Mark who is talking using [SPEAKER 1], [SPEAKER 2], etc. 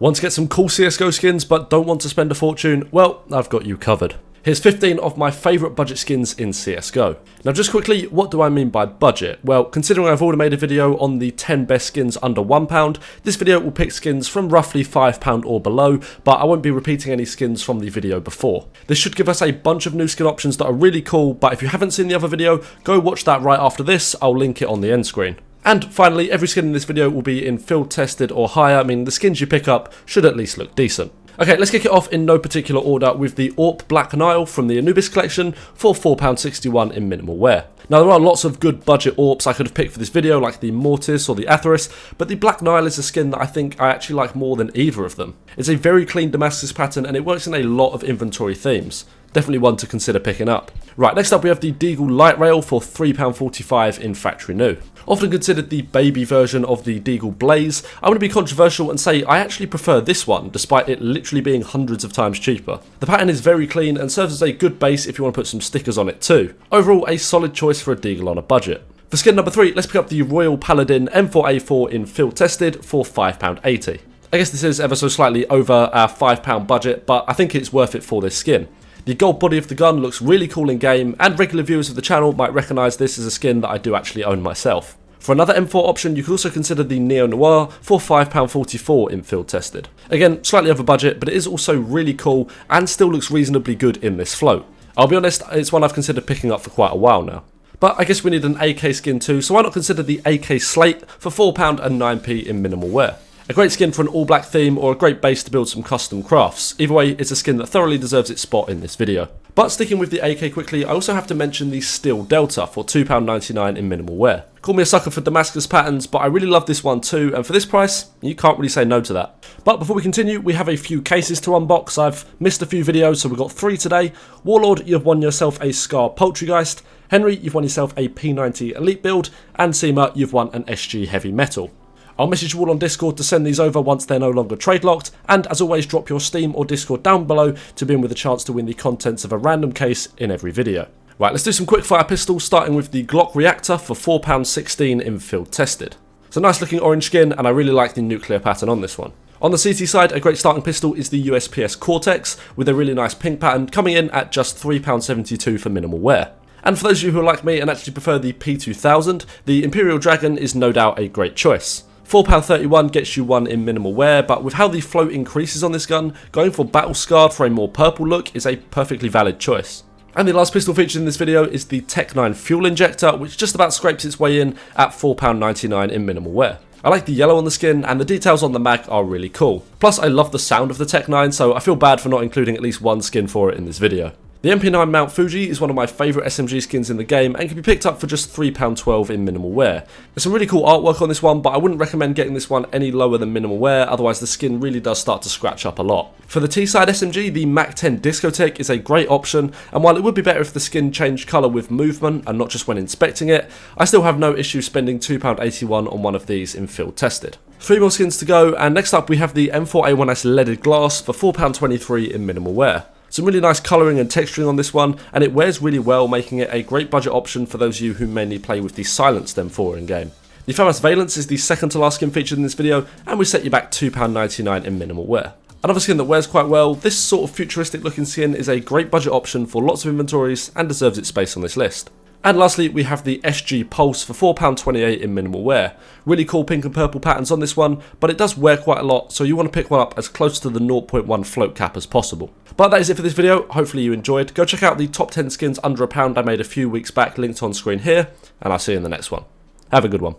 [SPEAKER 1] Want to get some cool CSGO skins but don't want to spend a fortune? Well, I've got you covered. Here's 15 of my favourite budget skins in CSGO. Now just quickly, what do I mean by budget? Well, considering I've already made a video on the 10 best skins under £1, this video will pick skins from roughly £5 or below, but I won't be repeating any skins from the video before. This should give us a bunch of new skin options that are really cool, but if you haven't seen the other video, go watch that right after this. I'll link it on the end screen. And finally, every skin in this video will be in field tested or higher, meaning the skins you pick up should at least look decent. Okay, let's kick it off in no particular order with the AWP Black Nile from the Anubis collection for £4.61 in minimal wear. Now there are lots of good budget AWPs I could have picked for this video, like the Mortis or the Atheris, but the Black Nile is a skin that I think I actually like more than either of them. It's a very clean Damascus pattern and it works in a lot of inventory themes. Definitely one to consider picking up. Right, next up we have the Deagle Light Rail for £3.45 in factory new. Often considered the baby version of the Deagle Blaze, I'm going to be controversial and say I actually prefer this one, despite it literally being hundreds of times cheaper. The pattern is very clean and serves as a good base if you want to put some stickers on it too. Overall, a solid choice for a Deagle on a budget. For skin number 3, let's pick up the Royal Paladin M4A4 in field tested for £5.80. I guess this is ever so slightly over our £5 budget, but I think it's worth it for this skin. The gold body of the gun looks really cool in game, and regular viewers of the channel might recognise this as a skin that I do actually own myself. For another M4 option, you could also consider the Neo Noir for £5.44 in field tested. Again, slightly over budget, but it is also really cool and still looks reasonably good in this float. I'll be honest, it's one I've considered picking up for quite a while now. But I guess we need an AK skin too, so why not consider the AK Slate for £4.09 in minimal wear. A great skin for an all black theme or a great base to build some custom crafts. Either way, it's a skin that thoroughly deserves its spot in this video. But sticking with the AK quickly, I also have to mention the Steel Delta for £2.99 in minimal wear. Call me a sucker for Damascus patterns, but I really love this one too, and for this price, you can't really say no to that. But before we continue, we have a few cases to unbox. I've missed a few videos, so we've got 3 today. Warlord, you've won yourself a Scar Poultrygeist. Henry, you've won yourself a P90 Elite build. And Seema, you've won an SG Heavy Metal. I'll message you all on Discord to send these over once they're no longer trade locked, and as always drop your Steam or Discord down below to be in with a chance to win the contents of a random case in every video. Right, let's do some quickfire pistols, starting with the Glock Reactor for £4.16 in field tested. It's a nice looking orange skin and I really like the nuclear pattern on this one. On the CT side, a great starting pistol is the USPS Cortex with a really nice pink pattern coming in at just £3.72 for minimal wear. And for those of you who are like me and actually prefer the P2000, the Imperial Dragon is no doubt a great choice. £4.31 gets you one in minimal wear, but with how the float increases on this gun, going for Battle Scarred for a more purple look is a perfectly valid choice. And the last pistol featured in this video is the Tech 9 Fuel Injector, which just about scrapes its way in at £4.99 in minimal wear. I like the yellow on the skin, and the details on the mag are really cool. Plus I love the sound of the Tech 9, so I feel bad for not including at least one skin for it in this video. The MP9 Mount Fuji is one of my favourite SMG skins in the game and can be picked up for just £3.12 in minimal wear. There's some really cool artwork on this one, but I wouldn't recommend getting this one any lower than minimal wear, otherwise the skin really does start to scratch up a lot. For the T-side SMG, the Mac 10 Discotheque is a great option, and while it would be better if the skin changed colour with movement and not just when inspecting it, I still have no issue spending £2.81 on one of these in field tested. 3 more skins to go, and next up we have the M4A1S Leaded Glass for £4.23 in minimal wear. Some really nice colouring and texturing on this one, and it wears really well, making it a great budget option for those of you who mainly play with the silenced M4 in game. The FAMAS Valence is the second to last skin featured in this video, and we set you back £2.99 in minimal wear. Another skin that wears quite well, this sort of futuristic looking skin is a great budget option for lots of inventories and deserves its space on this list. And lastly, we have the SG Pulse for £4.28 in minimal wear. Really cool pink and purple patterns on this one, but it does wear quite a lot, so you want to pick one up as close to the 0.1 float cap as possible. But that is it for this video. Hopefully you enjoyed. Go check out the top 10 skins under £1 I made a few weeks back, linked on screen here, and I'll see you in the next one. Have a good one.